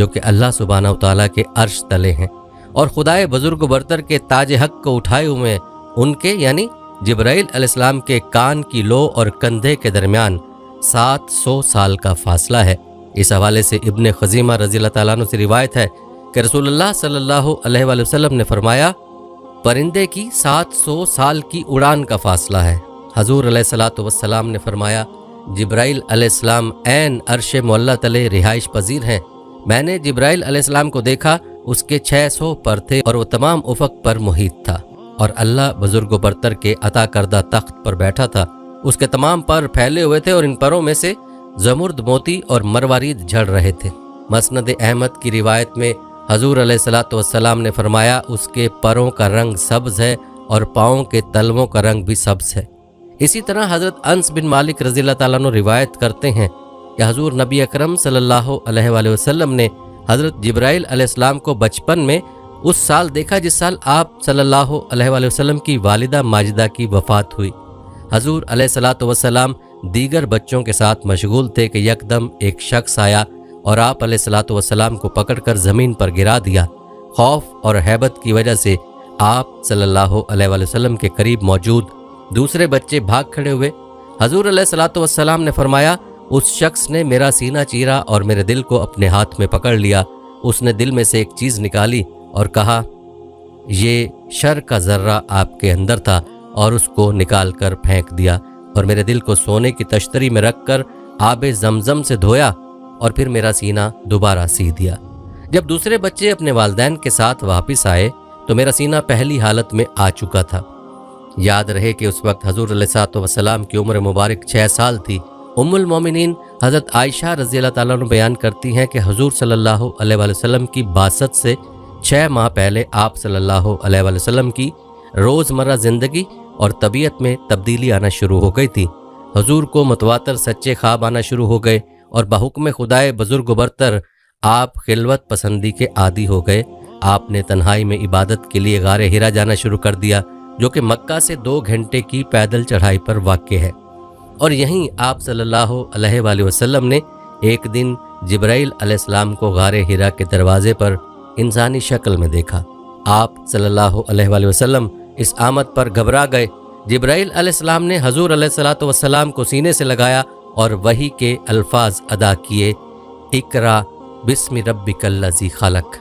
جو کہ اللہ سبحانہ و تعالیٰ کے عرش تلے ہیں، اور خدائے بزرگ و برتر کے تاج حق کو اٹھائے ہوئے ان کے یعنی جبرائیل علیہ السلام کے کان کی لو اور کندھے کے درمیان 700 سال کا فاصلہ ہے۔ اس حوالے سے ابن خزیمہ رضی اللہ تعالیٰ عنہ سے روایت ہے کہ رسول اللہ صلی اللہ علیہ وآلہ وسلم نے فرمایا، پرندے کی 700 سال کی اڑان کا فاصلہ ہے۔ حضور علیہ الصلوۃ والسلام نے فرمایا، جبرائیل علیہ السلام عین عرش معلیٰ تلے رہائش پذیر ہیں۔ میں نے جبرائیل علیہ السلام کو دیکھا، اس کے 600 پر تھے اور وہ تمام افق پر محیط تھا، اور اللہ بزرگ و برتر کے عطا کردہ تخت پر بیٹھا تھا۔ اس کے تمام پر پھیلے ہوئے تھے اور ان پروں میں سے زمرد موتی اور مروارید جھڑ رہے تھے۔ مسند احمد کی روایت میں حضور علیہ الصلوۃ والسلام نے فرمایا، اس کے پروں کا رنگ سبز ہے اور پاؤں کے تلووں کا رنگ بھی سبز ہے۔ اسی طرح حضرت انس بن مالک رضی اللہ تعالیٰ عنہ روایت کرتے ہیں کہ حضور نبی اکرم صلی اللہ علیہ وآلہ وسلم نے حضرت جبرائیل علیہ السلام کو بچپن میں اس سال دیکھا جس سال آپ صلی اللہ علیہ وآلہ وسلم کی والدہ ماجدہ کی وفات ہوئی۔ حضور علیہ الصلوۃ والسلام دیگر بچوں کے ساتھ مشغول تھے کہ یکدم ایک شخص آیا اور آپ علیہ الصلوۃ والسلام کو پکڑ کر زمین پر گرا دیا۔ خوف اور ہیبت کی وجہ سے آپ صلی اللہ علیہ وآلہ وسلم کے قریب موجود دوسرے بچے بھاگ کھڑے ہوئے۔ حضور علیہ الصلوۃ والسلام نے فرمایا، اس شخص نے میرا سینہ چیرا اور میرے دل کو اپنے ہاتھ میں پکڑ لیا۔ اس نے دل میں سے ایک چیز نکالی اور کہا، یہ شر کا ذرہ آپ کے اندر تھا، اور اس کو نکال کر پھینک دیا، اور میرے دل کو سونے کی تشتری میں رکھ کر آب زمزم سے دھویا، اور پھر میرا سینہ دوبارہ سی دیا۔ جب دوسرے بچے اپنے والدین کے ساتھ واپس آئے تو میرا سینہ پہلی حالت میں آ چکا تھا۔ یاد رہے کہ اس وقت حضور علیہ الصلوۃ والسلام کی عمر مبارک 6 سال تھی۔ ام المومنین حضرت عائشہ رضی اللہ تعالیٰ عنہ بیان کرتی ہیں کہ حضور صلی اللہ علیہ وآلہ وسلم کی بعثت سے 6 ماہ پہلے آپ صلی اللہ علیہ وآلہ وسلم کی روزمرہ زندگی اور طبیعت میں تبدیلی آنا شروع ہو گئی تھی۔ حضور کو متواتر سچے خواب آنا شروع ہو گئے، اور بحکم خدائے بزرگ و برتر آپ خلوت پسندی کے عادی ہو گئے۔ آپ نے تنہائی میں عبادت کے لیے غار حرا جانا شروع کر دیا، جو کہ مکہ سے 2 گھنٹے کی پیدل چڑھائی پر واقع ہے، اور یہیں آپ صلی اللہ علیہ وآلہ وسلم نے ایک دن جبرائیل علیہ السلام کو غار حرا کے دروازے پر انسانی شکل میں دیکھا۔ آپ صلی اللہ علیہ وآلہ وسلم اس آمد پر گھبرا گئے۔ جبرائیل علیہ السلام نے حضور علیہ الصلوۃ والسلام کو سینے سے لگایا اور وحی کے الفاظ ادا کیے، اقرا بسم ربک الذی خلق۔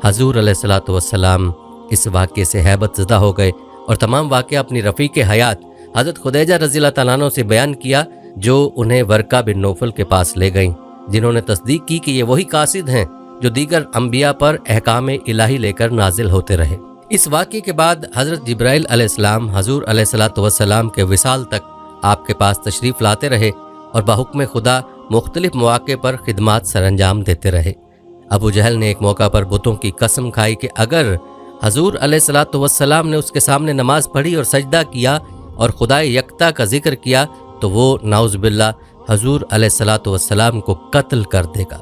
حضور علیہ الصلوۃ والسلام اس واقعے سے ہیبت زدہ ہو گئے اور تمام واقعہ اپنی رفیق حیات حضرت خدیجہ رضی اللہ تعالیٰ عنہ سے بیان کیا، جو انہیں ورقہ بن نوفل کے پاس لے گئیں، جنہوں نے تصدیق کی کہ یہ وہی قاصد ہیں جو دیگر انبیاء پر احکام الہی لے کر نازل ہوتے رہے۔ اس واقعے کے بعد حضرت جبرائیل علیہ السلام حضور علیہ الصلوۃ والسلام کے وصال تک آپ کے پاس تشریف لاتے رہے اور بحکم خدا مختلف مواقع پر خدمات سر انجام دیتے رہے۔ ابو جہل نے ایک موقع پر بتوں کی قسم کھائی کہ اگر حضور علیہ الصلوۃ والسلام نے اس کے سامنے نماز پڑھی اور سجدہ کیا اور خدا یکتا کا ذکر کیا تو وہ نعوذ باللہ حضور علیہ الصلوۃ والسلام کو قتل کر دے گا۔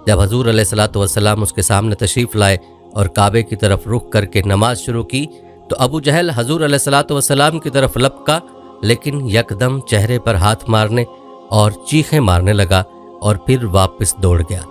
جب حضور علیہ الصلوۃ والسلام اس کے سامنے تشریف لائے اور کعبے کی طرف رخ کر کے نماز شروع کی تو ابو جہل حضور علیہ الصلوۃ والسلام کی طرف لپکا، لیکن یکدم چہرے پر ہاتھ مارنے اور چیخیں مارنے لگا اور پھر واپس دوڑ گیا۔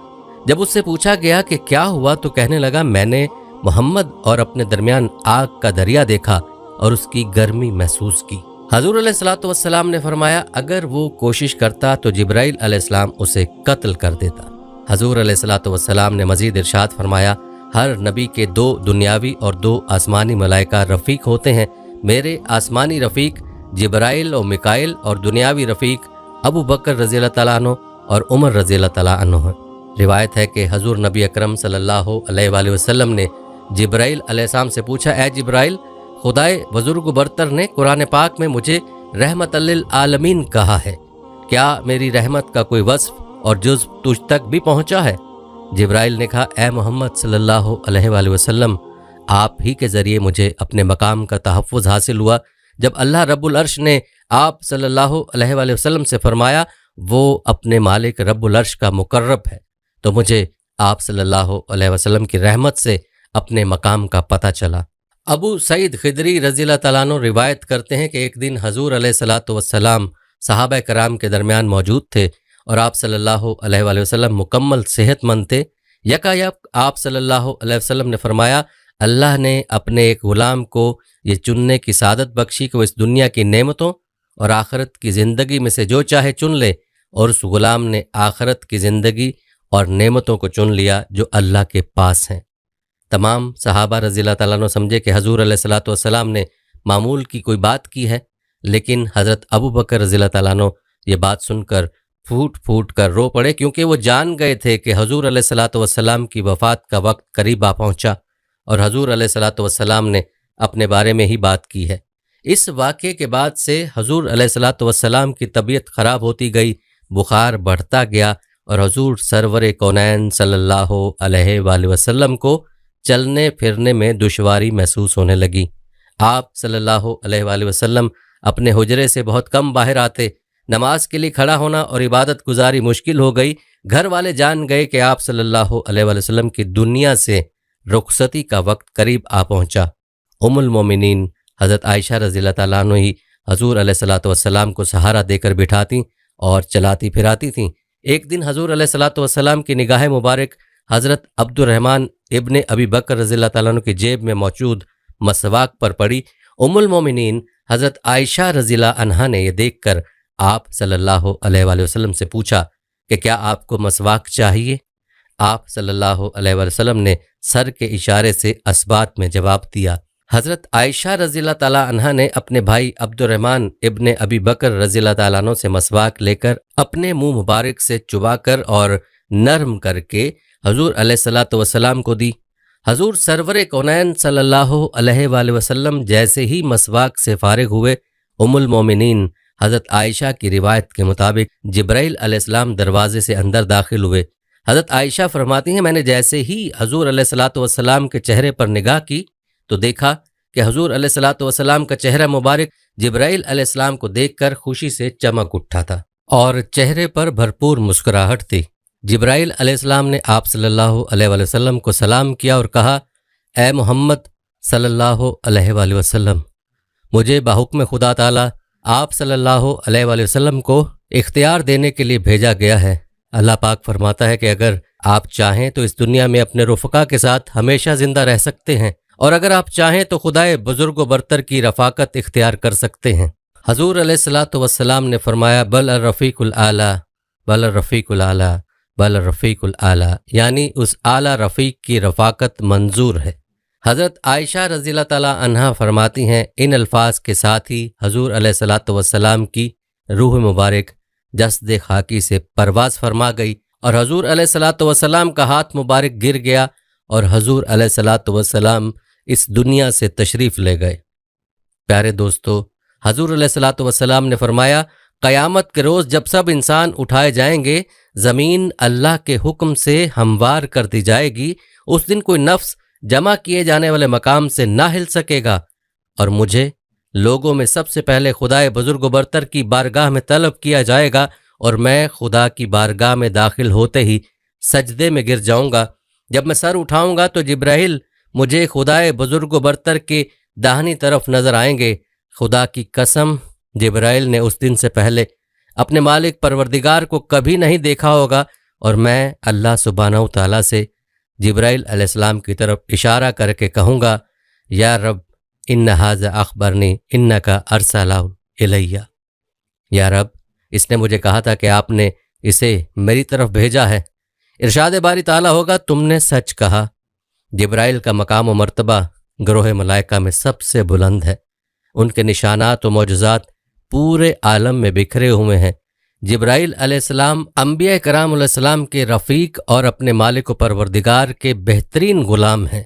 جب اس سے پوچھا گیا کہ کیا ہوا تو کہنے لگا، میں نے محمد اور اپنے درمیان آگ کا دریا دیکھا اور اس کی گرمی محسوس کی۔ حضور علیہ الصلوۃ والسلام نے فرمایا، اگر وہ کوشش کرتا تو جبرائیل علیہ السلام اسے قتل کر دیتا۔ حضور علیہ الصلوۃ والسلام نے مزید ارشاد فرمایا، ہر نبی کے 2 دنیاوی اور 2 آسمانی ملائکہ رفیق ہوتے ہیں۔ میرے آسمانی رفیق جبرائیل و میکائیل اور دنیاوی رفیق ابو بکر رضی اللہ تعالیٰ عنہ اور عمر رضی اللہ تعالیٰ عنہ ہیں۔ روایت ہے کہ حضور نبی اکرم صلی اللہ علیہ وآلہ وسلم نے جبرائیل علیہ السلام سے پوچھا، اے جبرائیل، خدائے بزرگ برتر نے قرآن پاک میں مجھے رحمت للعالمین کہا ہے، کیا میری رحمت کا کوئی وصف اور جزو تجھ تک بھی پہنچا ہے؟ جبرائیل نے کہا، اے محمد صلی اللہ علیہ وآلہ وسلم، آپ ہی کے ذریعے مجھے اپنے مقام کا تحفظ حاصل ہوا۔ جب اللہ رب العرش نے آپ صلی اللہ علیہ وآلہ وسلم سے فرمایا وہ اپنے مالک رب العرش کا مقرب ہے، تو مجھے آپ صلی اللہ علیہ وسلم کی رحمت سے اپنے مقام کا پتہ چلا۔ ابو سعید خدری رضی اللہ تعالیٰ عنہ روایت کرتے ہیں کہ ایک دن حضور علیہ الصلوۃ والسلام صحابہ کرام کے درمیان موجود تھے اور آپ صلی اللہ علیہ وآلہ وسلم مکمل صحت مند تھے۔ یکایک آپ صلی اللہ علیہ وسلم نے فرمایا، اللہ نے اپنے ایک غلام کو یہ چننے کی سعادت بخشی کہ وہ اس دنیا کی نعمتوں اور آخرت کی زندگی میں سے جو چاہے چن لے، اور اس غلام نے آخرت کی زندگی اور نعمتوں کو چن لیا جو اللہ کے پاس ہیں۔ تمام صحابہ رضی اللہ تعالیٰ عنہ سمجھے کہ حضور علیہ الصلاۃ والسلام نے معمول کی کوئی بات کی ہے، لیکن حضرت ابو بکر رضی اللہ تعالیٰ عنہ یہ بات سن کر پھوٹ پھوٹ کر رو پڑے، کیونکہ وہ جان گئے تھے کہ حضور علیہ الصلاۃ والسلام کی وفات کا وقت قریب آ پہنچا، اور حضور علیہ الصلاۃ والسلام نے اپنے بارے میں ہی بات کی ہے۔ اس واقعے کے بعد سے حضور علیہ الصلاۃ والسلام کی طبیعت خراب ہوتی گئی، بخار بڑھتا گیا، اور حضور سرور کونین صلی اللہ علیہ وآلہ وسلم کو چلنے پھرنے میں دشواری محسوس ہونے لگی۔ آپ صلی اللہ علیہ وآلہ وسلم اپنے حجرے سے بہت کم باہر آتے، نماز کے لیے کھڑا ہونا اور عبادت گزاری مشکل ہو گئی۔ گھر والے جان گئے کہ آپ صلی اللہ علیہ وآلہ وسلم کی دنیا سے رخصتی کا وقت قریب آ پہنچا۔ ام المومنین حضرت عائشہ رضی اللہ تعالیٰ عنہ ہی حضور علیہ الصلاۃ والسلام کو سہارا دے کر بٹھاتی اور چلاتی پھراتی تھیں۔ ایک دن حضور علیہ الصلاۃ والسلام کی نگاہ مبارک حضرت عبد الرحمن ابن ابی بکر رضی اللہ تعالیٰ عنہ کی جیب میں موجود مسواک پر پڑی۔ ام المومنین حضرت عائشہ رضی اللہ عنہا نے یہ دیکھ کر آپ صلی اللہ علیہ وآلہ وسلم سے پوچھا کہ کیا آپ کو مسواک چاہیے؟ آپ صلی اللہ علیہ وآلہ وسلم نے سر کے اشارے سے اسبات میں جواب دیا۔ حضرت عائشہ رضی اللہ تعالیٰ عنہا نے اپنے بھائی عبد الرحمن ابن ابی بکر رضی اللہ تعالیٰ عنہ سے مسواک لے کر اپنے منہ مبارک سے چبا کر اور نرم کر کے حضور علیہ الصلاۃ والسلام کو دی۔ حضور سرور کونین صلی اللہ علیہ وآلہ وسلم جیسے ہی مسواک سے فارغ ہوئے، ام المومنین حضرت عائشہ کی روایت کے مطابق جبرائیل علیہ السلام دروازے سے اندر داخل ہوئے۔ حضرت عائشہ فرماتی ہیں، میں نے جیسے ہی حضور علیہ الصلاۃ والسلام کے چہرے پر نگاہ کی تو دیکھا کہ حضور علیہ الصلاۃ والسلام کا چہرہ مبارک جبرائیل علیہ السلام کو دیکھ کر خوشی سے چمک اٹھا تھا اور چہرے پر بھرپور مسکراہٹ تھی۔ جبرائیل علیہ السلام نے آپ صلی اللہ علیہ وآلہ وسلم کو سلام کیا اور کہا، اے محمد صلی اللہ علیہ وآلہ وسلم، مجھے بحکم خدا تعالیٰ آپ صلی اللہ علیہ وآلہ وسلم کو اختیار دینے کے لیے بھیجا گیا ہے۔ اللہ پاک فرماتا ہے کہ اگر آپ چاہیں تو اس دنیا میں اپنے رفقا کے ساتھ ہمیشہ زندہ رہ سکتے ہیں، اور اگر آپ چاہیں تو خدائے بزرگ و برتر کی رفاقت اختیار کر سکتے ہیں۔ حضور علیہ الصلاۃ والسلام نے فرمایا، بل الرفیق الاعلیٰ، بل الرفیق الاعلیٰ، بل الرفیق الاعلیٰ، یعنی اس اعلیٰ رفیق کی رفاقت منظور ہے۔ حضرت عائشہ رضی اللہ تعالیٰ عنہا فرماتی ہیں، ان الفاظ کے ساتھ ہی حضور علیہ الصلاۃ والسلام کی روح مبارک جسد خاکی سے پرواز فرما گئی، اور حضور علیہ الصلاۃ والسلام کا ہاتھ مبارک گر گیا، اور حضور علیہ الصلاۃ والسلام اس دنیا سے تشریف لے گئے۔ پیارے دوستو، حضور علیہ الصلاۃ والسلام نے فرمایا، قیامت کے روز جب سب انسان اٹھائے جائیں گے، زمین اللہ کے حکم سے ہموار کر دی جائے گی، اس دن کوئی نفس جمع کیے جانے والے مقام سے نہ ہل سکے گا، اور مجھے لوگوں میں سب سے پہلے خدائے بزرگ و برتر کی بارگاہ میں طلب کیا جائے گا، اور میں خدا کی بارگاہ میں داخل ہوتے ہی سجدے میں گر جاؤں گا۔ جب میں سر اٹھاؤں گا تو جبرائیل مجھے خدائے بزرگ و برتر کے داہنی طرف نظر آئیں گے۔ خدا کی قسم، جبرائیل نے اس دن سے پہلے اپنے مالک پروردگار کو کبھی نہیں دیکھا ہوگا، اور میں اللہ سبحانہ و تعالیٰ سے جبرائیل علیہ السلام کی طرف اشارہ کر کے کہوں گا، یا رب ان ھذا اخبرنی انک ارسلہ الیہ، یا رب اس نے مجھے کہا تھا کہ آپ نے اسے میری طرف بھیجا ہے۔ ارشاد باری تعالیٰ ہوگا، تم نے سچ کہا۔ جبرائیل کا مقام و مرتبہ گروہ ملائکہ میں سب سے بلند ہے، ان کے نشانات و معجزات پورے عالم میں بکھرے ہوئے ہیں۔ جبرائیل علیہ السلام انبیاء کرام علیہ السلام کے رفیق اور اپنے مالک و پروردگار کے بہترین غلام ہیں۔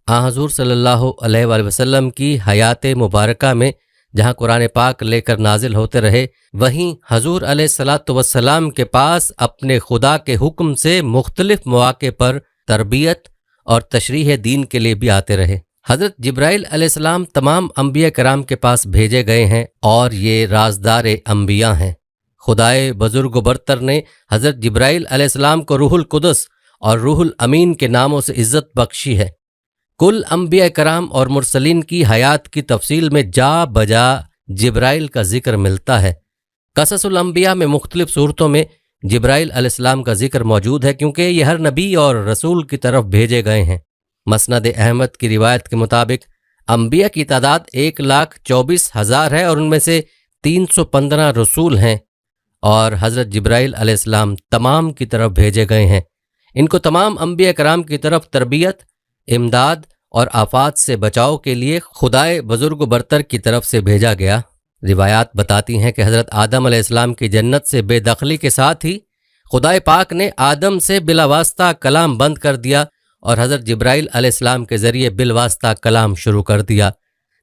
حضور صلی اللہ علیہ وآلہ وسلم کی حیات مبارکہ میں جہاں قرآن پاک لے کر نازل ہوتے رہے، وہیں حضور علیہ الصلاۃ والسلام کے پاس اپنے خدا کے حکم سے مختلف مواقع پر تربیت اور تشریح دین کے لیے بھی آتے رہے۔ حضرت جبرائیل علیہ السلام تمام انبیاء کرام کے پاس بھیجے گئے ہیں، اور یہ رازدار انبیاء ہیں۔ خدائے بزرگ و برتر نے حضرت جبرائیل علیہ السلام کو روح القدس اور روح الامین کے ناموں سے عزت بخشی ہے۔ کل انبیاء کرام اور مرسلین کی حیات کی تفصیل میں جا بجا جبرائیل کا ذکر ملتا ہے۔ قصص الانبیاء میں مختلف صورتوں میں جبرائیل علیہ السلام کا ذکر موجود ہے کیونکہ یہ ہر نبی اور رسول کی طرف بھیجے گئے ہیں۔ مسند احمد کی روایت کے مطابق انبیاء کی تعداد 1,24,000 ہے اور ان میں سے 315 رسول ہیں، اور حضرت جبرائیل علیہ السلام تمام کی طرف بھیجے گئے ہیں۔ ان کو تمام انبیاء کرام کی طرف تربیت، امداد اور آفات سے بچاؤ کے لیے خدائے بزرگ و برتر کی طرف سے بھیجا گیا۔ روایات بتاتی ہیں کہ حضرت آدم علیہ السلام کی جنت سے بے دخلی کے ساتھ ہی خدائے پاک نے آدم سے بلا واسطہ کلام بند کر دیا اور حضرت جبرائیل علیہ السلام کے ذریعے بالواسطہ کلام شروع کر دیا۔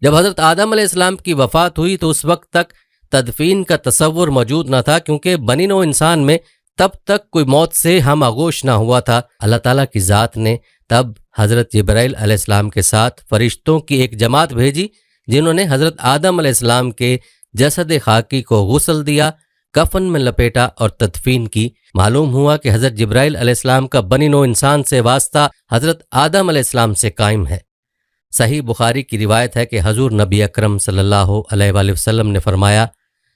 جب حضرت آدم علیہ السلام کی وفات ہوئی تو اس وقت تک تدفین کا تصور موجود نہ تھا، کیونکہ بنی نوع انسان میں تب تک کوئی موت سے ہم آغوش نہ ہوا تھا۔ اللہ تعالیٰ کی ذات نے تب حضرت جبرائیل علیہ السلام کے ساتھ فرشتوں کی ایک جماعت بھیجی، جنہوں نے حضرت آدم علیہ السلام کے جسد خاکی کو غسل دیا، کفن میں لپیٹا اور تدفین کی۔ معلوم ہوا کہ حضرت جبرائیل علیہ السلام کا بنی نوع انسان سے واسطہ حضرت آدم علیہ السلام سے قائم ہے۔ صحیح بخاری کی روایت ہے کہ حضور نبی اکرم صلی اللہ علیہ وآلہ وسلم نے فرمایا،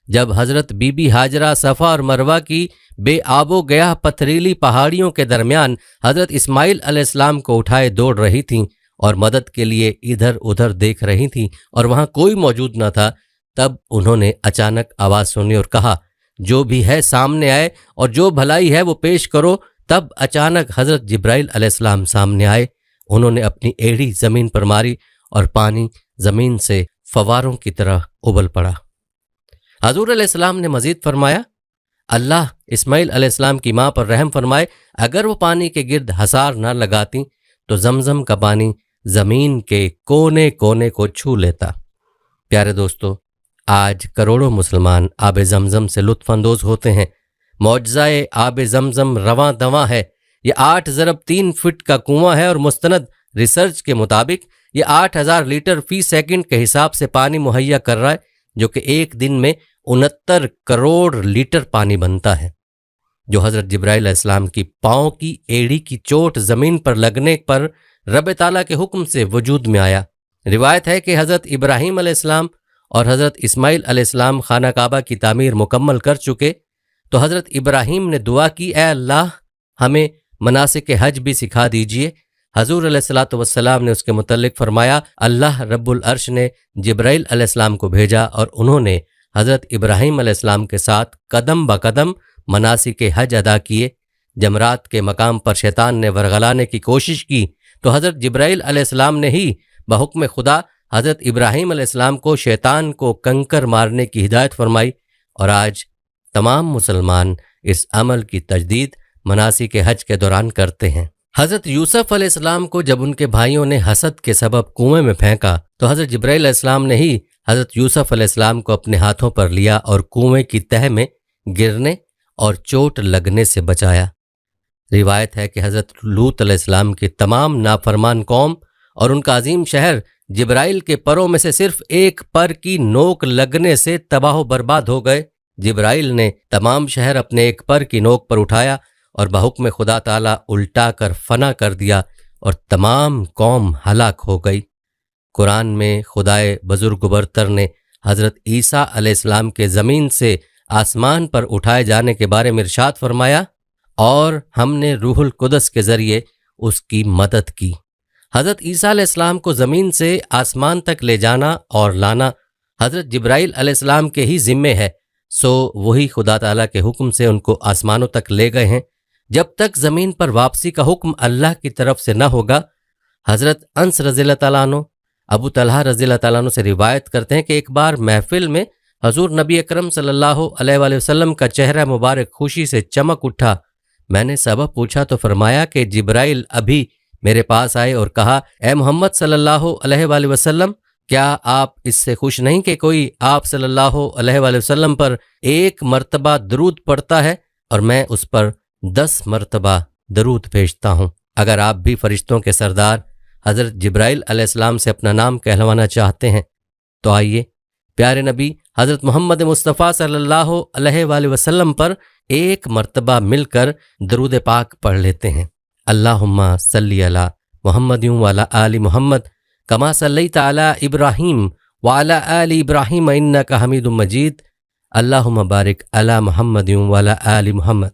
جب حضرت بی بی ہاجرہ صفا اور مروہ کی بے آب و گیاہ پتھریلی پہاڑیوں کے درمیان حضرت اسماعیل علیہ السلام کو اٹھائے دوڑ رہی تھیں اور مدد کے لیے ادھر ادھر دیکھ رہی تھیں اور وہاں کوئی موجود نہ تھا، تب انہوں نے اچانک آواز سنی اور کہا، جو بھی ہے سامنے آئے اور جو بھلائی ہے وہ پیش کرو۔ تب اچانک حضرت جبرائیل علیہ السلام سامنے آئے، انہوں نے اپنی ایڑی زمین پر ماری اور پانی زمین سے فواروں کی طرح ابل پڑا۔ حضور علیہ السلام نے مزید فرمایا، اللہ اسماعیل علیہ السلام کی ماں پر رحم فرمائے، اگر وہ پانی کے گرد حصار نہ لگاتی تو زمزم کا پانی زمین کے کونے کونے کو چھو لیتا۔ پیارے دوستو، آج کروڑوں مسلمان آب زمزم سے لطف اندوز ہوتے ہیں۔ معجزہ آب زمزم رواں دواں ہے۔ یہ 8 ضرب 3 فٹ کا کنواں ہے اور مستند ریسرچ کے مطابق یہ 8,000 لیٹر فی سیکنڈ کے حساب سے پانی مہیا کر رہا ہے، جو کہ ایک دن میں 69 کروڑ لیٹر پانی بنتا ہے۔ جو حضرت جبرائیل علیہ السلام کی پاؤں کی ایڑی کی چوٹ زمین پر لگنے پر رب تعالیٰ کے حکم سے وجود میں آیا۔ روایت ہے کہ حضرت ابراہیم علیہ السلام اور حضرت اسماعیل علیہ السلام خانہ کعبہ کی تعمیر مکمل کر چکے تو حضرت ابراہیم نے دعا کی، اے اللہ ہمیں مناسک حج بھی سکھا دیجئے۔ حضور علیہ الصلوۃ والسلام نے اس کے متعلق فرمایا، اللہ رب العرش نے جبرائیل علیہ السلام کو بھیجا اور انہوں نے حضرت ابراہیم علیہ السلام کے ساتھ قدم بقدم مناسک حج ادا کیے۔ جمرات کے مقام پر شیطان نے ورغلانے کی کوشش کی تو حضرت جبرائیل علیہ السلام نے ہی بحکم خدا حضرت ابراہیم علیہ السلام کو شیطان کو کنکر مارنے کی ہدایت فرمائی، اور آج تمام مسلمان اس عمل کی تجدید مناسک حج کے دوران کرتے ہیں۔ حضرت یوسف علیہ السلام کو جب ان کے بھائیوں نے حسد کے سبب کنویں میں پھینکا تو حضرت جبرائیل علیہ السلام نے ہی حضرت یوسف علیہ السلام کو اپنے ہاتھوں پر لیا اور کنویں کی تہہ میں گرنے اور چوٹ لگنے سے بچایا۔ روایت ہے کہ حضرت لوط علیہ السلام کی تمام نافرمان قوم اور ان کا عظیم شہر جبرائیل کے پروں میں سے صرف ایک پر کی نوک لگنے سے تباہ و برباد ہو گئے۔ جبرائیل نے تمام شہر اپنے ایک پر کی نوک پر اٹھایا اور بحکم خدا تعالیٰ الٹا کر فنا کر دیا اور تمام قوم ہلاک ہو گئی۔ قرآن میں خدائے بزرگ و برتر نے حضرت عیسیٰ علیہ السلام کے زمین سے آسمان پر اٹھائے جانے کے بارے میں ارشاد فرمایا، اور ہم نے روح القدس کے ذریعے اس کی مدد کی۔ حضرت عیسیٰ علیہ السلام کو زمین سے آسمان تک لے جانا اور لانا حضرت جبرائیل علیہ السلام کے ہی ذمے ہے، سو وہی خدا تعالیٰ کے حکم سے ان کو آسمانوں تک لے گئے ہیں جب تک زمین پر واپسی کا حکم اللہ کی طرف سے نہ ہوگا۔ حضرت انس رضی اللہ تعالیٰ عنہ ابو طلحہ رضی اللہ تعالیٰ عنہ سے روایت کرتے ہیں کہ ایک بار محفل میں حضور نبی اکرم صلی اللہ علیہ وآلہ وسلم کا چہرہ مبارک خوشی سے چمک اٹھا۔ میں نے سبب پوچھا تو فرمایا کہ جبرائیل ابھی میرے پاس آئے اور کہا، اے محمد صلی اللہ علیہ وآلہ وسلم، کیا آپ اس سے خوش نہیں کہ کوئی آپ صلی اللہ علیہ وآلہ وسلم پر 1 مرتبہ درود پڑھتا ہے اور میں اس پر 10 مرتبہ درود بھیجتا ہوں؟ اگر آپ بھی فرشتوں کے سردار حضرت جبرائیل علیہ السلام سے اپنا نام کہلوانا چاہتے ہیں تو آئیے پیارے نبی حضرت محمد مصطفیٰ صلی اللہ علیہ وآلہ وسلم پر 1 مرتبہ مل کر درود پاک پڑھ لیتے ہیں۔ اللہم صلی علی محمد وعلی آل محمد کما صلیت علی ابراہیم وعلی آل ابراہیم انک حمید مجید۔ اللہم بارک علی محمد وعلی آل محمد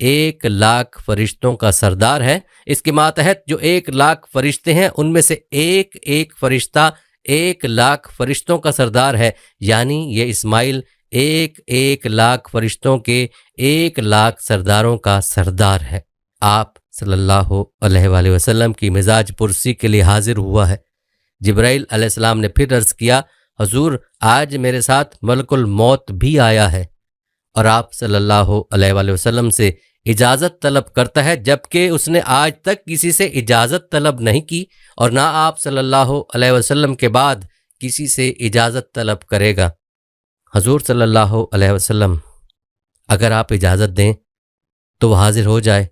1,00,000 فرشتوں کا سردار ہے۔ اس کے ماتحت جو 1,00,000 فرشتے ہیں ان میں سے ایک ایک فرشتہ 1,00,000 فرشتوں کا سردار ہے، یعنی یہ اسماعیل 1,00,000 فرشتوں کے 1,00,000 سرداروں کا سردار ہے۔ آپ صلی اللہ علیہ وآلہ وسلم کی مزاج پرسی کے لیے حاضر ہوا ہے۔ جبرائیل علیہ السلام نے پھر عرض کیا، حضور آج میرے ساتھ ملک الموت بھی آیا ہے، اور آپ صلی اللہ علیہ وآلہ وسلم سے اجازت طلب کرتا ہے، جبکہ اس نے آج تک کسی سے اجازت طلب نہیں کی، اور نہ آپ صلی اللہ علیہ وسلم کے بعد کسی سے اجازت طلب کرے گا۔ حضور صلی اللہ علیہ وسلم اگر آپ اجازت دیں تو وہ حاضر ہو جائے۔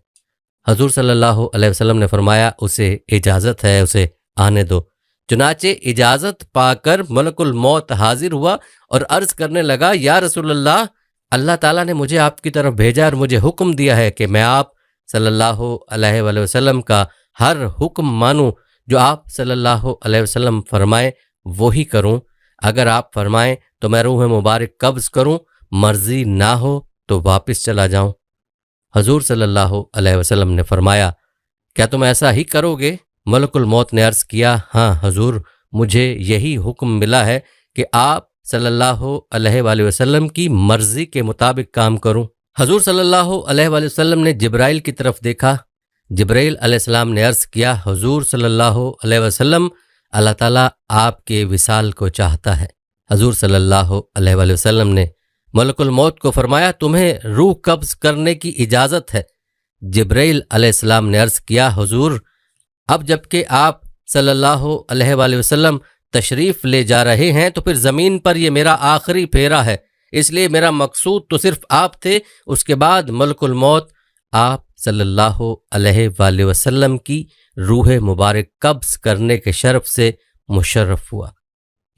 حضور صلی اللہ علیہ وسلم نے فرمایا اسے اجازت ہے، اسے آنے دو۔ چنانچہ اجازت پا کر ملک الموت حاضر ہوا اور عرض کرنے لگا، یا رسول اللہ تعالیٰ نے مجھے آپ کی طرف بھیجا اور مجھے حکم دیا ہے کہ میں آپ صلی اللہ علیہ وآلہ وسلم کا ہر حکم مانوں، جو آپ صلی اللہ علیہ وسلم فرمائیں وہی کروں۔ اگر آپ فرمائیں تو میں روح مبارک قبض کروں، مرضی نہ ہو تو واپس چلا جاؤں۔ حضور صلی اللہ علیہ وسلم نے فرمایا، کیا تم ایسا ہی کرو گے؟ ملک الموت نے عرض کیا، ہاں حضور، مجھے یہی حکم ملا ہے کہ آپ صلی اللہ علیہ وآلہ وسلم کی مرضی کے مطابق کام کروں۔ حضور صلی اللہ علیہ وآلہ وسلم نے جبرائیل کی طرف دیکھا۔ جبرائیل علیہ السلام نے عرض کیا، حضور صلی اللہ علیہ وسلم، اللہ تعالیٰ آپ کے وصال کو چاہتا ہے۔ حضور صلی اللہ علیہ وآلہ وسلم نے ملک الموت کو فرمایا، تمہیں روح قبض کرنے کی اجازت ہے۔ جبرائیل علیہ السلام نے عرض کیا، حضور اب جب کہ آپ صلی اللہ علیہ وآلہ وسلم تشریف لے جا رہے ہیں تو پھر زمین پر یہ میرا آخری پھیرا ہے، اس لیے میرا مقصود تو صرف آپ تھے۔ اس کے بعد ملک الموت آپ صلی اللہ علیہ وآلہ وسلم کی روح مبارک قبض کرنے کے شرف سے مشرف ہوا۔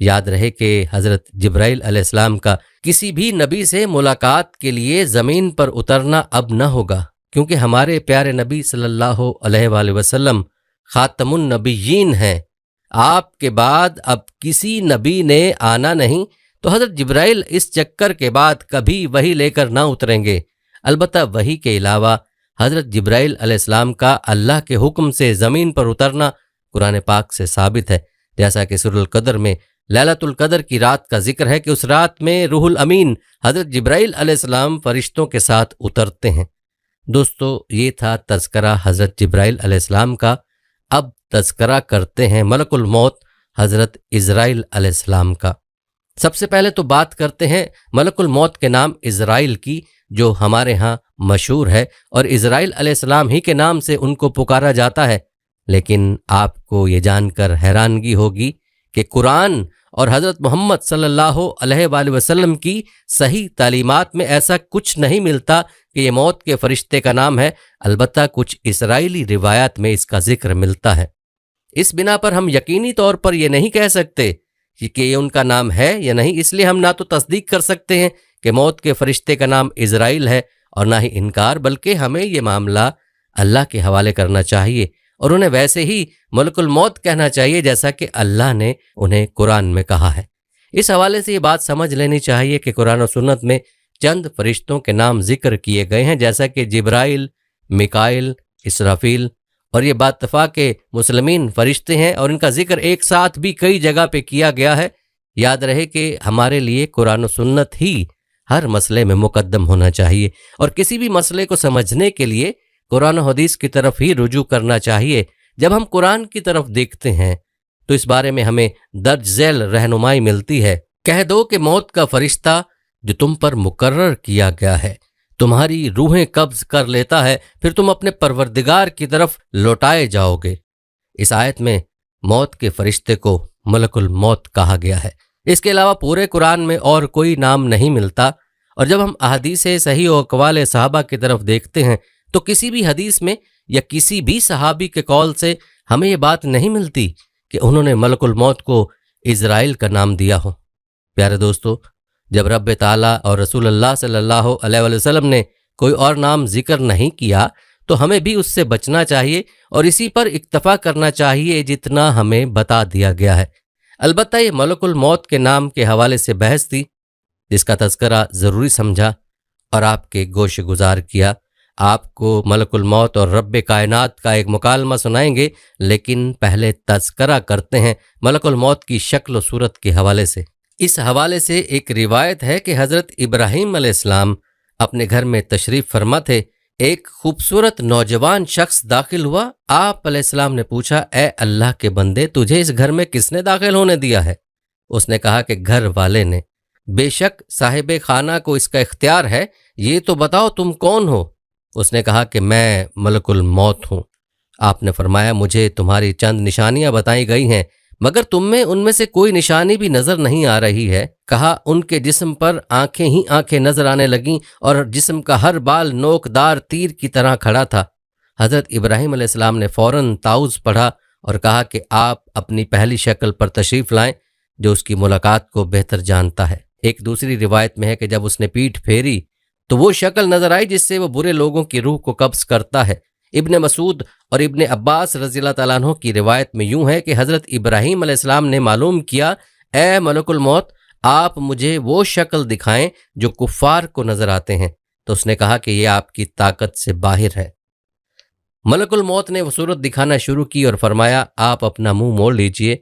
یاد رہے کہ حضرت جبرائیل علیہ السلام کا کسی بھی نبی سے ملاقات کے لیے زمین پر اترنا اب نہ ہوگا، کیونکہ ہمارے پیارے نبی صلی اللہ علیہ وآلہ وسلم خاتم النبیین ہیں۔ آپ کے بعد اب کسی نبی نے آنا نہیں، تو حضرت جبرائیل اس چکر کے بعد کبھی وحی لے کر نہ اتریں گے۔ البتہ وحی کے علاوہ حضرت جبرائیل علیہ السلام کا اللہ کے حکم سے زمین پر اترنا قرآن پاک سے ثابت ہے، جیسا کہ سورۃ القدر میں لیلۃ القدر کی رات کا ذکر ہے کہ اس رات میں روح الامین حضرت جبرائیل علیہ السلام فرشتوں کے ساتھ اترتے ہیں۔ دوستو، یہ تھا تذکرہ حضرت جبرائیل علیہ السلام کا۔ اب تذکرہ کرتے ہیں ملک الموت حضرت عزرائیل علیہ السلام کا۔ سب سے پہلے تو بات کرتے ہیں ملک الموت کے نام عزرائیل کی، جو ہمارے ہاں مشہور ہے، اور عزرائیل علیہ السلام ہی کے نام سے ان کو پکارا جاتا ہے۔ لیکن آپ کو یہ جان کر حیرانگی ہوگی کہ قرآن اور حضرت محمد صلی اللہ علیہ وآلہ وسلم کی صحیح تعلیمات میں ایسا کچھ نہیں ملتا کہ یہ موت کے فرشتے کا نام ہے۔ البتہ کچھ اسرائیلی روایات میں اس کا ذکر ملتا ہے۔ اس بنا پر ہم یقینی طور پر یہ نہیں کہہ سکتے کہ یہ ان کا نام ہے یا نہیں، اس لیے ہم نہ تو تصدیق کر سکتے ہیں کہ موت کے فرشتے کا نام عزرائیل ہے، اور نہ ہی انکار، بلکہ ہمیں یہ معاملہ اللہ کے حوالے کرنا چاہیے اور انہیں ویسے ہی ملک الموت کہنا چاہیے جیسا کہ اللہ نے انہیں قرآن میں کہا ہے۔ اس حوالے سے یہ بات سمجھ لینی چاہیے کہ قرآن و سنت میں چند فرشتوں کے نام ذکر کیے گئے ہیں، جیسا کہ جبرائیل، میکائیل، اسرافیل، اور یہ باتفاق کے مسلمین فرشتے ہیں، اور ان کا ذکر ایک ساتھ بھی کئی جگہ پہ کیا گیا ہے۔ یاد رہے کہ ہمارے لیے قرآن و سنت ہی ہر مسئلے میں مقدم ہونا چاہیے، اور کسی بھی مسئلے کو سمجھنے کے لیے قرآن و حدیث کی طرف ہی رجوع کرنا چاہیے۔ جب ہم قرآن کی طرف دیکھتے ہیں تو اس بارے میں ہمیں درج ذیل رہنمائی ملتی ہے۔ کہہ دو کہ موت کا فرشتہ جو تم پر مقرر کیا گیا ہے تمہاری روحیں قبض کر لیتا ہے، پھر تم اپنے پروردگار کی طرف لوٹائے جاؤ گے۔ اس آیت میں موت کے فرشتے کو ملک الموت کہا گیا ہے۔ اس کے علاوہ پورے قرآن میں اور کوئی نام نہیں ملتا، اور جب ہم احادیث صحیح و اقوال صحابہ کی طرف دیکھتے ہیں تو کسی بھی حدیث میں یا کسی بھی صحابی کے قول سے ہمیں یہ بات نہیں ملتی کہ انہوں نے ملک الموت کو عزرائیل کا نام دیا ہو۔ پیارے دوستو، جب رب تعالیٰ اور رسول اللہ صلی اللہ علیہ وآلہ وسلم نے کوئی اور نام ذکر نہیں کیا تو ہمیں بھی اس سے بچنا چاہیے اور اسی پر اکتفا کرنا چاہیے جتنا ہمیں بتا دیا گیا ہے۔ البتہ یہ ملک الموت کے نام کے حوالے سے بحث تھی، جس کا تذکرہ ضروری سمجھا اور آپ کے گوش گزار کیا۔ آپ کو ملک الموت اور رب کائنات کا ایک مکالمہ سنائیں گے، لیکن پہلے تذکرہ کرتے ہیں ملک الموت کی شکل و صورت کے حوالے سے۔ اس حوالے سے ایک روایت ہے کہ حضرت ابراہیم علیہ السلام اپنے گھر میں تشریف فرما تھے، ایک خوبصورت نوجوان شخص داخل ہوا۔ آپ علیہ السلام نے پوچھا، اے اللہ کے بندے، تجھے اس گھر میں کس نے داخل ہونے دیا ہے؟ اس نے کہا کہ گھر والے نے۔ بے شک صاحب خانہ کو اس کا اختیار ہے، یہ تو بتاؤ تم کون ہو؟ اس نے کہا کہ میں ملک الموت ہوں۔ آپ نے فرمایا، مجھے تمہاری چند نشانیاں بتائی گئی ہیں، مگر تم میں ان میں سے کوئی نشانی بھی نظر نہیں آ رہی ہے۔ کہا، ان کے جسم پر آنکھیں ہی آنکھیں نظر آنے لگیں اور جسم کا ہر بال نوک دار تیر کی طرح کھڑا تھا۔ حضرت ابراہیم علیہ السلام نے فوراً تعوذ پڑھا اور کہا کہ آپ اپنی پہلی شکل پر تشریف لائیں، جو اس کی ملاقات کو بہتر جانتا ہے۔ ایک دوسری روایت میں ہے کہ جب اس نے پیٹھ پھیری تو وہ شکل نظر آئی جس سے وہ برے لوگوں کی روح کو قبض کرتا ہے۔ ابن مسعود اور ابن عباس رضی اللہ تعالیٰ عنہ کی روایت میں یوں ہے کہ حضرت ابراہیم علیہ السلام نے معلوم کیا، اے ملک الموت، آپ مجھے وہ شکل دکھائیں جو کفار کو نظر آتے ہیں۔ تو اس نے کہا کہ یہ آپ کی طاقت سے باہر ہے۔ ملک الموت نے وہ صورت دکھانا شروع کی اور فرمایا، آپ اپنا منہ موڑ لیجئے۔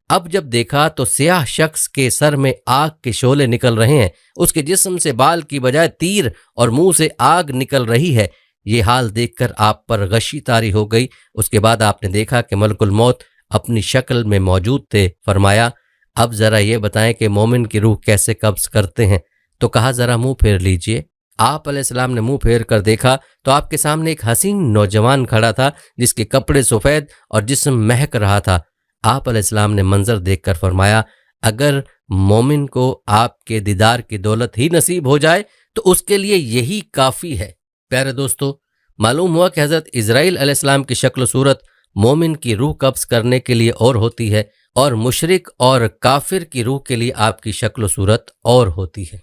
اب جب دیکھا تو سیاہ شخص کے سر میں آگ کے شعلے نکل رہے ہیں، اس کے جسم سے بال کی بجائے تیر اور منہ سے آگ نکل رہی ہے۔ یہ حال دیکھ کر آپ پر غشی طاری ہو گئی۔ اس کے بعد آپ نے دیکھا کہ ملک الموت اپنی شکل میں موجود تھے۔ فرمایا، اب ذرا یہ بتائیں کہ مومن کی روح کیسے قبض کرتے ہیں؟ تو کہا، ذرا منہ پھیر لیجئے۔ آپ علیہ السلام نے منہ پھیر کر دیکھا تو آپ کے سامنے ایک حسین نوجوان کھڑا تھا جس کے کپڑے سفید اور جسم مہک رہا تھا۔ آپ علیہ السلام نے منظر دیکھ کر فرمایا، اگر مومن کو آپ کے دیدار کی دولت ہی نصیب ہو جائے تو اس کے لیے یہی کافی ہے۔ پیارے دوستو، معلوم ہوا کہ حضرت اسرائیل علیہ السلام کی شکل و صورت مومن کی روح قبض کرنے کے لیے اور ہوتی ہے، اور مشرک اور کافر کی روح کے لیے آپ کی شکل و صورت اور ہوتی ہے۔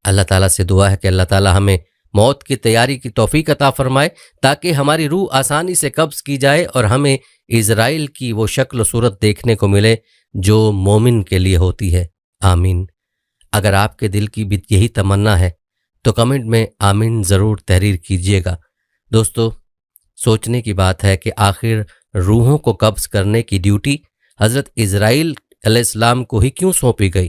اللہ تعالیٰ سے دعا ہے کہ اللہ تعالیٰ ہمیں موت کی تیاری کی توفیق عطا فرمائے تاکہ ہماری روح آسانی سے قبض کی جائے اور ہمیں اسرائیل کی وہ شکل و صورت دیکھنے کو ملے جو مومن کے لیے ہوتی ہے۔ آمین۔ اگر آپ کے دل کی بھی یہی تمنا ہے تو کمنٹ میں آمین ضرور تحریر کیجیے گا۔ دوستو، سوچنے کی بات ہے کہ آخر روحوں کو قبض کرنے کی ڈیوٹی حضرت اسرائیل علیہ السلام کو ہی کیوں سونپی گئی؟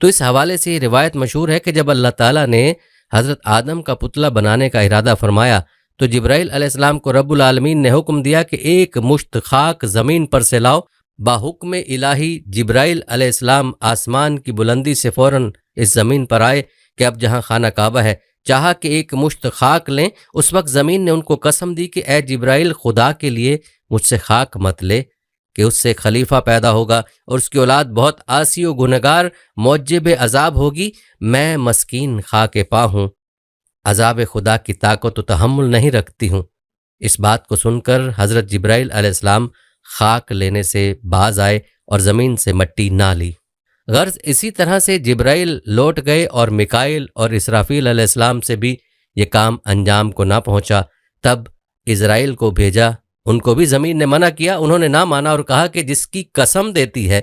تو اس حوالے سے یہ روایت مشہور ہے کہ جب اللہ تعالیٰ نے حضرت آدم کا پتلا بنانے کا ارادہ فرمایا تو جبرائیل علیہ السلام کو رب العالمین نے حکم دیا کہ ایک مشت خاک زمین پر سے لاؤ۔ باحکم الہی جبرائیل علیہ السلام آسمان کی بلندی سے فوراً اس زمین پر آئے کہ اب جہاں خانہ کعبہ ہے چاہا کہ ایک مشت خاک لیں۔ اس وقت زمین نے ان کو قسم دی کہ اے جبرائیل، خدا کے لیے مجھ سے خاک مت لے کہ اس سے خلیفہ پیدا ہوگا اور اس کی اولاد بہت عاصی و گنہگار موجب عذاب ہوگی۔ میں مسکین خاک پا ہوں، عذاب خدا کی طاقت و تحمل نہیں رکھتی ہوں۔ اس بات کو سن کر حضرت جبرائیل علیہ السلام خاک لینے سے باز آئے اور زمین سے مٹی نہ لی۔ غرض اسی طرح سے جبرائیل لوٹ گئے اور میکائیل اور اسرافیل علیہ السلام سے بھی یہ کام انجام کو نہ پہنچا۔ تب اسرائیل کو بھیجا، ان کو بھی زمین نے منع کیا، انہوں نے نہ مانا اور کہا کہ جس کی قسم دیتی ہے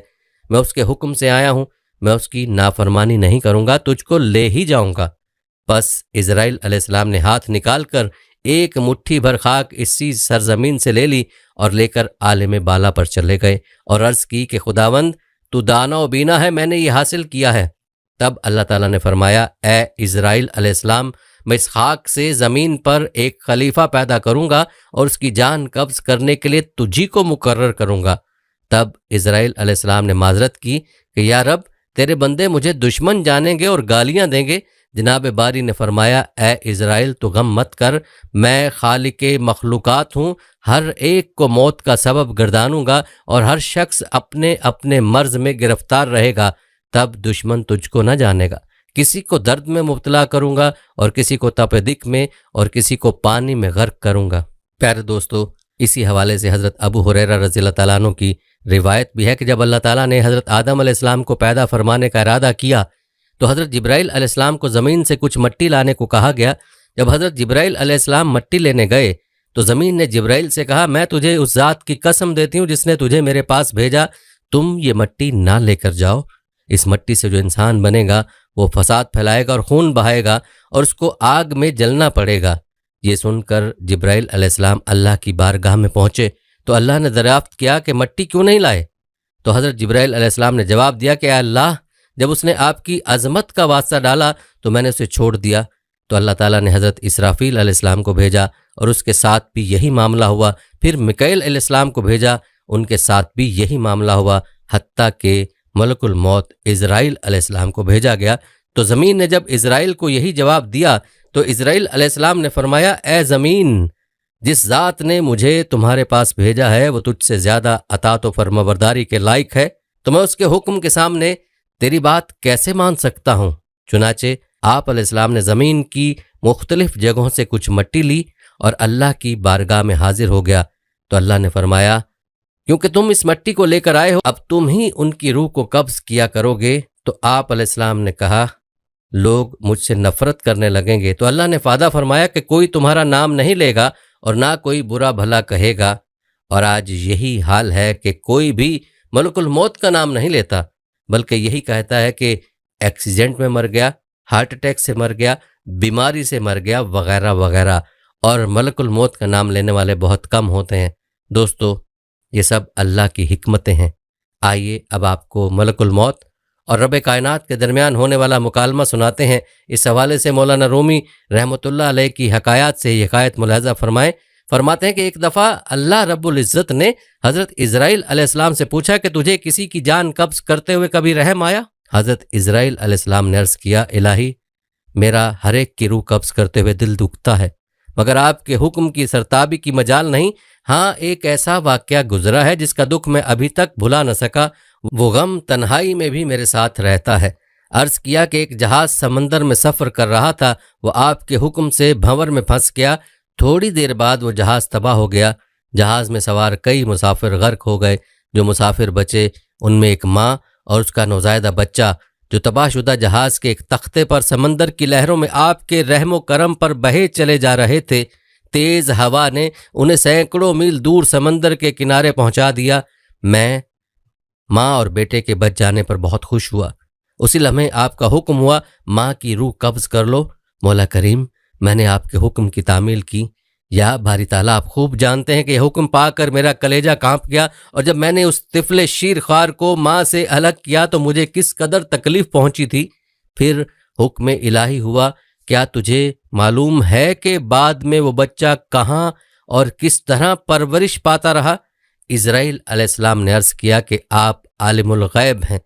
میں اس کے حکم سے آیا ہوں، میں اس کی نافرمانی نہیں کروں گا، تجھ کو لے ہی جاؤں گا۔ پس اسرائیل علیہ السلام نے ہاتھ نکال کر ایک مٹھی بھر خاک اسی سرزمین سے لے لی اور لے کر عالم بالا پر چلے گئے اور عرض کی کہ خداوند تو دانا و بینا ہے، میں نے یہ حاصل کیا ہے۔ تب اللہ تعالیٰ نے فرمایا، اے اسرائیل علیہ السلام، میں اس خاک سے زمین پر ایک خلیفہ پیدا کروں گا اور اس کی جان قبض کرنے کے لیے تجھی کو مقرر کروں گا۔ تب اسرائیل علیہ السلام نے معذرت کی کہ یا رب، تیرے بندے مجھے دشمن جانیں گے اور گالیاں دیں گے۔ جناب باری نے فرمایا، اے اسرائیل، تو غم مت کر، میں خالق مخلوقات ہوں، ہر ایک کو موت کا سبب گردانوں گا اور ہر شخص اپنے اپنے مرض میں گرفتار رہے گا، تب دشمن تجھ کو نہ جانے گا۔ کسی کو درد میں مبتلا کروں گا اور کسی کو تپ دق میں اور کسی کو پانی میں غرق کروں گا۔ پیارے دوستو، اسی حوالے سے حضرت ابو ہریرہ رضی اللہ تعالیٰ عنہ کی روایت بھی ہے کہ جب اللہ تعالیٰ نے حضرت آدم علیہ السلام کو پیدا فرمانے کا ارادہ کیا تو حضرت جبرائیل علیہ السلام کو زمین سے کچھ مٹی لانے کو کہا گیا۔ جب حضرت جبرائیل علیہ السلام مٹی لینے گئے تو زمین نے جبرائیل سے کہا، میں تجھے اس ذات کی قسم دیتی ہوں جس نے تجھے میرے پاس بھیجا، تم یہ مٹی نہ لے کر جاؤ۔ اس مٹی سے جو انسان بنے گا وہ فساد پھیلائے گا اور خون بہائے گا اور اس کو آگ میں جلنا پڑے گا۔ یہ سن کر جبرائیل علیہ السلام اللہ کی بارگاہ میں پہنچے تو اللہ نے دریافت کیا کہ مٹی کیوں نہیں لائے؟ تو حضرت جبرائیل علیہ السلام نے جواب دیا کہ اے اللہ، جب اس نے آپ کی عظمت کا واسطہ ڈالا تو میں نے اسے چھوڑ دیا۔ تو اللہ تعالیٰ نے حضرت اسرافیل علیہ السلام کو بھیجا اور اس کے ساتھ بھی یہی معاملہ ہوا۔ پھر میکائیل علیہ السلام کو بھیجا، ان کے ساتھ بھی یہی معاملہ ہوا، حتیٰ کہ ملک الموت عزرائیل علیہ السلام کو بھیجا گیا۔ تو زمین نے جب عزرائیل کو یہی جواب دیا تو عزرائیل علیہ السلام نے فرمایا، اے زمین، جس ذات نے مجھے تمہارے پاس بھیجا ہے وہ تجھ سے زیادہ اطاعت و فرمانبرداری کے لائق ہے، تو میں اس کے حکم کے سامنے تیری بات کیسے مان سکتا ہوں؟ چنانچہ آپ علیہ السلام نے زمین کی مختلف جگہوں سے کچھ مٹی لی اور اللہ کی بارگاہ میں حاضر ہو گیا۔ تو اللہ نے فرمایا، کیونکہ تم اس مٹی کو لے کر آئے ہو، اب تم ہی ان کی روح کو قبض کیا کرو گے۔ تو آپ علیہ السلام نے کہا، لوگ مجھ سے نفرت کرنے لگیں گے۔ تو اللہ نے وعدہ فرمایا کہ کوئی تمہارا نام نہیں لے گا اور نہ کوئی برا بھلا کہے گا، اور آج یہی حال ہے کہ کوئی بھی ملک الموت کا نام نہیں لیتا، بلکہ یہی کہتا ہے کہ ایکسیڈنٹ میں مر گیا، ہارٹ اٹیک سے مر گیا، بیماری سے مر گیا، وغیرہ وغیرہ، اور ملک الموت کا نام لینے والے بہت کم ہوتے ہیں۔ دوستو، یہ سب اللہ کی حکمتیں ہیں۔ آئیے اب آپ کو ملک الموت اور رب کائنات کے درمیان ہونے والا مکالمہ سناتے ہیں۔ اس حوالے سے مولانا رومی رحمۃ اللہ علیہ کی حکایات سے یہ حکایت ملاحظہ فرمائیں۔ فرماتے ہیں کہ ایک دفعہ اللہ رب العزت نے حضرت اسرائیل علیہ السلام سے پوچھا کہ تجھے کسی کی جان قبض کرتے ہوئے کبھی رحم آیا؟ حضرت اسرائیل علیہ السلام نے عرض کیا، الہی، میرا ہر ایک کی روح قبض کرتے ہوئے دل دکھتا ہے، مگر آپ کے حکم کی سرتابی کی مجال نہیں۔ ہاں، ایک ایسا واقعہ گزرا ہے جس کا دکھ میں ابھی تک بھلا نہ سکا، وہ غم تنہائی میں بھی میرے ساتھ رہتا ہے۔ عرض کیا کہ ایک جہاز سمندر میں سفر کر رہا تھا، وہ آپ کے حکم سے بھنور میں پھنس گیا۔ تھوڑی دیر بعد وہ جہاز تباہ ہو گیا۔ جہاز میں سوار کئی مسافر غرق ہو گئے۔ جو مسافر بچے ان میں ایک ماں اور اس کا نوزائیدہ بچہ، جو تباہ شدہ جہاز کے ایک تختے پر سمندر کی لہروں میں آپ کے رحم و کرم پر بہے چلے جا رہے تھے۔ تیز ہوا نے انہیں سینکڑوں میل دور سمندر کے کنارے پہنچا دیا۔ میں ماں اور بیٹے کے بچ جانے پر بہت خوش ہوا۔ اسی لمحے آپ کا حکم ہوا، ماں کی روح قبض کر لو۔ مولا کریم، میں نے آپ کے حکم کی تعمیل کی۔ یا باری تعالیٰ، آپ خوب جانتے ہیں کہ یہ حکم پا کر میرا کلیجہ کانپ گیا، اور جب میں نے اس طفل شیر خوار کو ماں سے الگ کیا تو مجھے کس قدر تکلیف پہنچی تھی۔ پھر حکم الہی ہوا، کیا تجھے معلوم ہے کہ بعد میں وہ بچہ کہاں اور کس طرح پرورش پاتا رہا؟ اسرائیل علیہ السلام نے عرض کیا کہ آپ عالم الغیب ہیں،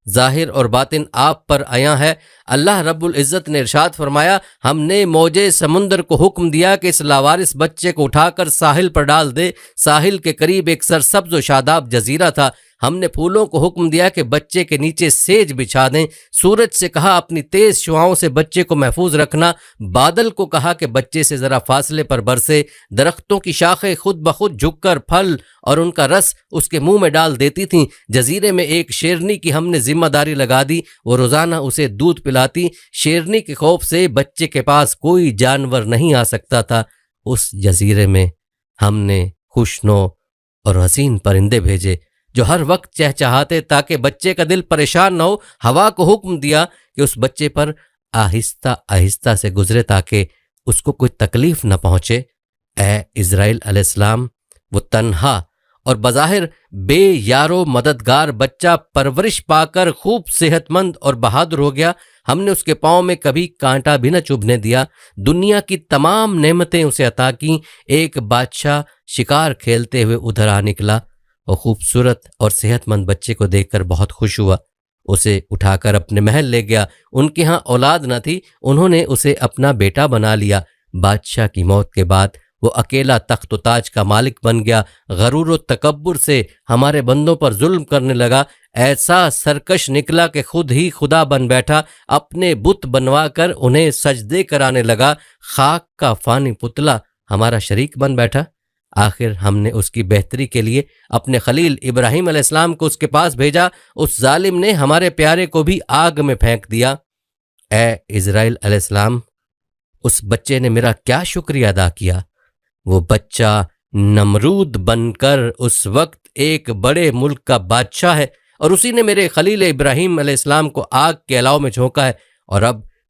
ظاہر اور باطن آپ پر عیاں ہے۔ اللہ رب العزت نے ارشاد فرمایا، ہم نے موجے سمندر کو حکم دیا کہ اس لاوارث بچے کو اٹھا کر ساحل پر ڈال دے۔ ساحل کے قریب ایک سرسبز و شاداب جزیرہ تھا۔ ہم نے پھولوں کو حکم دیا کہ بچے کے نیچے سیج بچھا دیں۔ سورج سے کہا اپنی تیز شعاؤں سے بچے کو محفوظ رکھنا۔ بادل کو کہا کہ بچے سے ذرا فاصلے پر برسے۔ درختوں کی شاخیں خود بخود جھک کر پھل اور ان کا رس اس کے منہ میں ڈال دیتی تھیں۔ جزیرے میں ایک شیرنی کی ہم نے ذمہ داری لگا دی، وہ روزانہ اسے دودھ پلاتی۔ شیرنی کے خوف سے بچے کے پاس کوئی جانور نہیں آ سکتا تھا۔ اس جزیرے میں ہم نے خوشنو اور حسین پرندے بھیجے جو ہر وقت چہچہاتے تاکہ بچے کا دل پریشان نہ ہو۔ ہوا کو حکم دیا کہ اس بچے پر آہستہ آہستہ سے گزرے تاکہ اس کو کوئی تکلیف نہ پہنچے۔ اے اسرائیل علیہ السلام، وہ تنہا اور بظاہر بے یارو مددگار بچہ پرورش پا کر خوب صحت مند اور بہادر ہو گیا۔ ہم نے اس کے پاؤں میں کبھی کانٹا بھی نہ چبھنے دیا۔ دنیا کی تمام نعمتیں اسے عطا کیں۔ ایک بادشاہ شکار کھیلتے ہوئے ادھر آ نکلا۔ وہ خوبصورت اور صحت مند بچے کو دیکھ کر بہت خوش ہوا، اسے اٹھا کر اپنے محل لے گیا۔ ان کے ہاں اولاد نہ تھی، انہوں نے اسے اپنا بیٹا بنا لیا۔ بادشاہ کی موت کے بعد وہ اکیلا تخت و تاج کا مالک بن گیا۔ غرور و تکبر سے ہمارے بندوں پر ظلم کرنے لگا، ایسا سرکش نکلا کہ خود ہی خدا بن بیٹھا۔ اپنے بت بنوا کر انہیں سجدے کرانے لگا۔ خاک کا فانی پتلا ہمارا شریک بن بیٹھا۔ آخر ہم نے اس کی بہتری کے لیے اپنے خلیل ابراہیم علیہ السلام کو اس کے پاس بھیجا۔ اس ظالم نے ہمارے پیارے کو بھی آگ میں پھینک دیا۔ اے اسرائیل علیہ السلام، اس بچے نے میرا کیا شکریہ ادا کیا؟ وہ بچہ نمرود بن کر اس وقت ایک بڑے ملک کا بادشاہ ہے، اور اسی نے میرے خلیل ابراہیم علیہ السلام کو آگ کے الاؤ میں جھونکا ہے، اور اب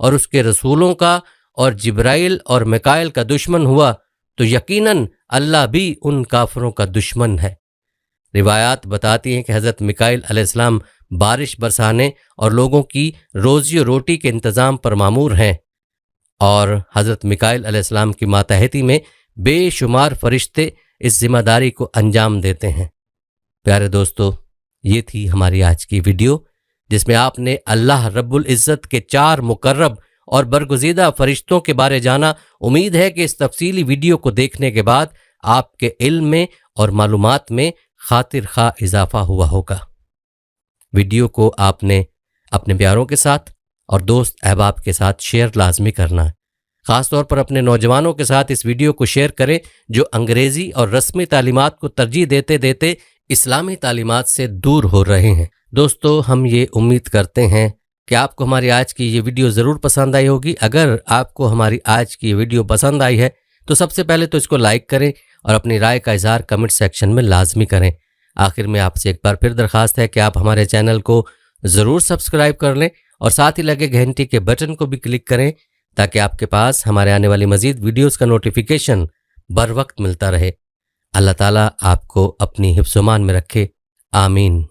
اور اس کے رسولوں کا اور جبرائیل اور میکائیل کا دشمن ہوا تو یقیناً اللہ بھی ان کافروں کا دشمن ہے۔ روایات بتاتی ہیں کہ حضرت میکائیل علیہ السلام بارش برسانے اور لوگوں کی روزی و روٹی کے انتظام پر مامور ہیں، اور حضرت میکائیل علیہ السلام کی ماتحتی میں بے شمار فرشتے اس ذمہ داری کو انجام دیتے ہیں۔ پیارے دوستو، یہ تھی ہماری آج کی ویڈیو، جس میں آپ نے اللہ رب العزت کے 4 مقرب اور برگزیدہ فرشتوں کے بارے جانا۔ امید ہے کہ اس تفصیلی ویڈیو کو دیکھنے کے بعد آپ کے علم میں اور معلومات میں خاطر خواہ اضافہ ہوا ہوگا۔ ویڈیو کو آپ نے اپنے پیاروں کے ساتھ اور دوست احباب کے ساتھ شیئر لازمی کرنا ہے۔ خاص طور پر اپنے نوجوانوں کے ساتھ اس ویڈیو کو شیئر کریں جو انگریزی اور رسمی تعلیمات کو ترجیح دیتے دیتے اسلامی تعلیمات سے دور ہو رہے ہیں۔ دوستو، ہم یہ امید کرتے ہیں کہ آپ کو ہماری آج کی یہ ویڈیو ضرور پسند آئی ہوگی۔ اگر آپ کو ہماری آج کی یہ ویڈیو پسند آئی ہے تو سب سے پہلے تو اس کو لائک کریں اور اپنی رائے کا اظہار کمنٹ سیکشن میں لازمی کریں۔ آخر میں آپ سے ایک بار پھر درخواست ہے کہ آپ ہمارے چینل کو ضرور سبسکرائب کر لیں اور ساتھ ہی لگے گھنٹی کے بٹن کو بھی کلک کریں تاکہ آپ کے پاس ہمارے آنے والی مزید ویڈیوز کا نوٹیفیکیشن بر وقت ملتا رہے۔ اللہ تعالیٰ آپ کو اپنی حفظ و امان میں رکھے، آمین۔